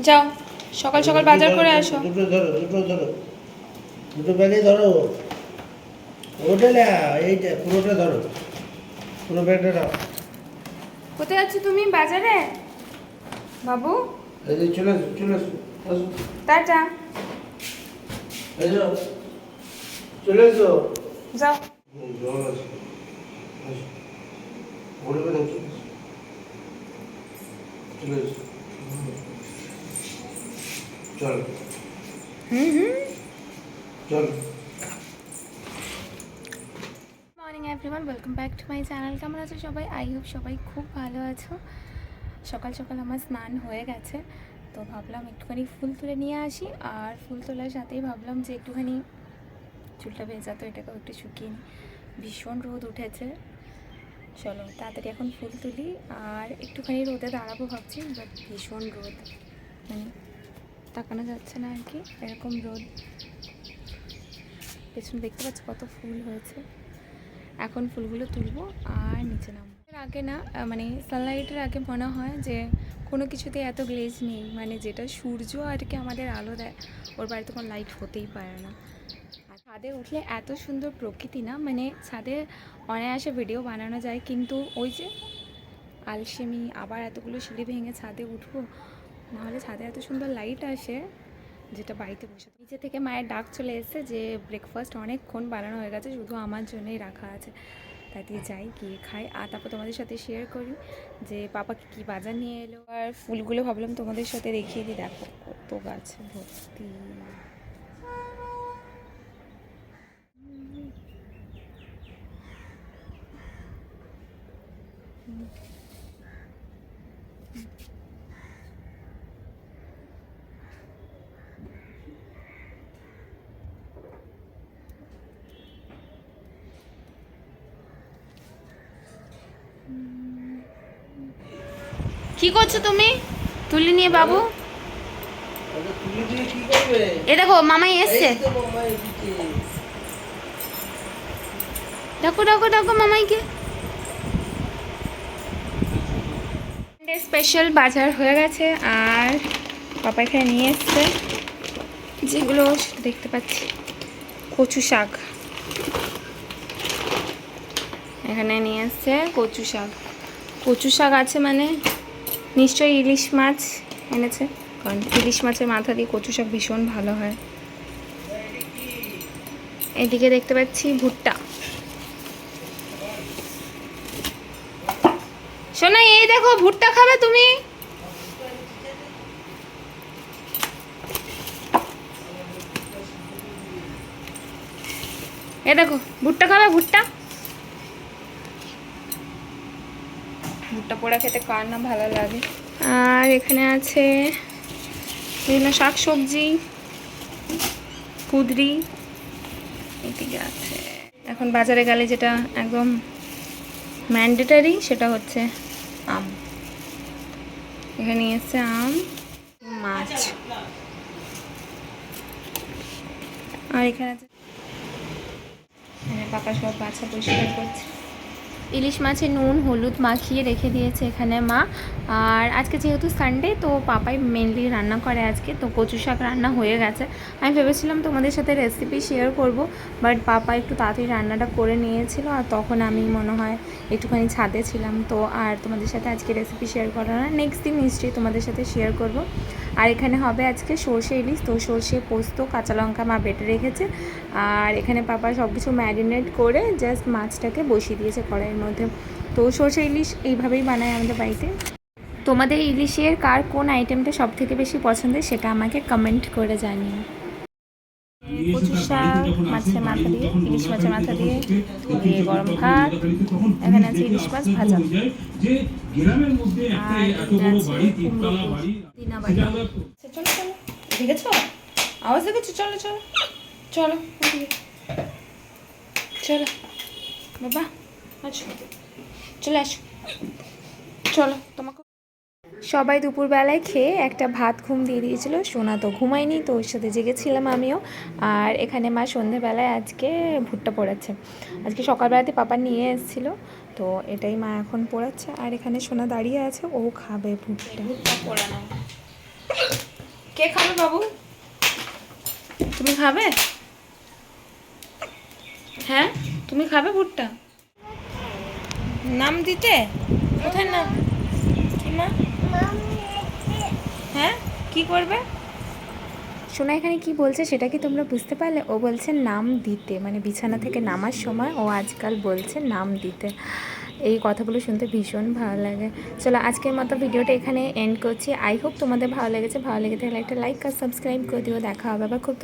যাও সকাল সকাল বাজার করে আসো। দুটো ধরো, দুটো ধরো, দুটো ব্যাগে ধরো। ওটা না, এইটা পুরোটা ধরো, পুরো ব্যাগটা নাও। কোথায় যাচ্ছ তুমি? বাজারে বাবু? এই যে চলে আসো, চলে আসো, আসো। টাটা। এই যাও, চলে এসো। যাও। জল আছে, আসো। বলবে না, চলে এসো, চলে এসো। চল, চল। Morning everyone, welcome back to my channel. কেমন আছো সবাই? আই হোপ সবাই খুব ভালো আছো। সকাল সকাল আমার স্নান হয়ে গেছে, তো ভাবলাম একটুখানি ফুল তুলে নিয়ে আসি। আর ফুল তোলার সাথেই ভাবলাম যে একটুখানি চুলটা ভেজা, তো এটাকেও একটু শুকিয়ে নিই। ভীষণ রোদ উঠেছে, চলো তাড়াতাড়ি এখন ফুল তুলি। আর একটুখানি রোদে দাঁড়াবো ভাবছি, বাট ভীষণ রোদ, মানে তাকানো যাচ্ছে না আর কি, এরকম রোদ। পেছনে দেখতে পাচ্ছি কত ফুল হয়েছে। এখন ফুলগুলো তুলবো আর নিচে নামবো। এর আগে না, মানে সানলাইটের আগে মনে হয় যে কোনো কিছুতে এত গ্লেজ নেই, মানে যেটা সূর্য আর কি আমাদের আলো দেয়, ওর বাড়িতে কোনো লাইট হতেই পারে না। আর ছাদে উঠলে এত সুন্দর প্রকৃতি না, মানে ছাদে অনায়াসে ভিডিও বানানো যায়, কিন্তু ওই যে আলসেমি, আবার এতগুলো সিঁড়ি ভেঙে ছাদে উঠবো, নাহলে ছাদে এত সুন্দর লাইট আসে যেটা বাড়িতে বসে। নিচে থেকে মায়ের ডাক চলে এসেছে যে ব্রেকফাস্ট অনেকক্ষণ বানানো হয়ে গেছে, শুধু আমার জন্যই রাখা আছে। তাই দিয়ে যাই, গিয়ে খাই, আর তারপর তোমাদের সাথে শেয়ার করি যে পাপাকে কী বাজার নিয়ে এলো। আর ফুলগুলো ভাবলাম তোমাদের সাথে দেখিয়ে দিই, দেখো কত গাছ ভর্তি। কি করছো তুমি? তুলি নিয়ে বাবু, এ দেখো মামাই এসছে। ডাকো ডাকো ডাকো মামাইকে। স্পেশাল বাজার হয়ে গেছে, আর পাপা এখানে নিয়ে এসছে যেগুলো দেখতে পাচ্ছি। কচু শাক এখানে নিয়ে এসছে, কচু শাক। কচু শাক আছে মানে নিশ্চয়ই ইলিশ মাছ এনেছে, কারণ ইলিশ মাছের মাথা দিয়ে কচু শাক ভীষণ ভালো হয়। এদিকে দেখতে পাচ্ছি ভুট্টা। শোনা, এই দেখো ভুট্টা খাবে তুমি? এ দেখো ভুট্টা খাবে, ভুট্টা। ভুট্টা পোড়া খেতে কার না ভালো লাগে। আর এখানে আছে বিভিন্ন শাক সবজি, কুঁদরি। এদিকে আছে, এখন বাজারে গেলে যেটা একদম ম্যান্ডেটারি সেটা হচ্ছে আম। এখানে এসছে আম, মাছ। আর এখানে আছে পাকা সব বাছা পরিষ্কার করছে। ইলিশ মাছে নুন হলুদ মাখিয়ে রেখে দিয়েছে এখানে মা। আর আজকে যেহেতু সানডে, তো পাপাই মেনলি রান্না করে আজকে, তো কচু শাক রান্না হয়ে গেছে। আমি ভেবেছিলাম তোমাদের সাথে রেসিপি শেয়ার করব, বাট পাপা একটু তাড়াতাড়ি রান্নাটা করে নিয়েছিল, আর তখন আমি মনে হয় একটুখানি ছাদে ছিলাম, তো আর তোমাদের সাথে আজকে রেসিপি শেয়ার করা না, নেক্সট দিন নিশ্চয়ই তোমাদের সাথে শেয়ার করব। আর এখানে হবে আজকে সর্ষে ইলিশ, তো সর্ষে পোস্ত কাঁচা লঙ্কা মা বেটে রেখেছে। আর এখানে পাপা সব কিছু ম্যারিনেট করে জাস্ট মাছটাকে বসিয়ে দিয়েছে কড়াইয়ের মধ্যে। তো সর্ষে ইলিশ এইভাবেই বানায় আমাদের বাড়িতে। তোমাদের ইলিশের কার কোন আইটেমটা সব থেকে বেশি পছন্দের সেটা আমাকে কমেন্ট করে জানিও। কচু শাক মাছের মাথা দিয়ে, ইলিশ মাছের মাথা দিয়ে দিয়ে গরম ভাত। এখানে আছে ইলিশ মাছ ভাজা, আর চলো চলো, দেখেছো আওয়াজ দেখেছো? চলো চলো চলো চলো বাবা, আচ্ছা চলে আসো, চলো তোমাকে। সবাই দুপুরবেলায় খেয়ে একটা ভাত ঘুম দিয়ে দিয়েছিল, সোনা তো ঘুমায়নি, তো ওর সাথে জেগেছিলাম আমিও। আর এখানে মা সন্ধেবেলায় আজকে ভুট্টা পোড়াচ্ছে। আজকে সকালবেলাতে পাপা নিয়ে এসেছিলো, তো এটাই মা এখন পোড়াচ্ছে। আর এখানে সোনা দাঁড়িয়ে আছে, ও খাবে ভুট্টা পোড়ানো। কে খাবে বাবু? তুমি খাবে? হ্যাঁ তুমি খাবে ভুট্টা? নাম দিতে? কোথায় নাম? কি মা? হ্যাঁ কি করবে? সোনা এখানে কি বলছে সেটা কি তোমরা বুঝতে পারলে? ও বলছে নাম দিতে, মানে বিছানা থেকে নামার সময় ও আজকাল বলছে নাম দিতে। এই কথাগুলো শুনতে ভীষণ ভালো লাগে। চলো আজকের মতো ভিডিওটা এখানে এন্ড করছি। আই হোপ তোমাদের ভালো লেগেছে। ভালো লেগে থাকলে একটা লাইক আর সাবস্ক্রাইব করে দিও। দেখা হবে আবার খুব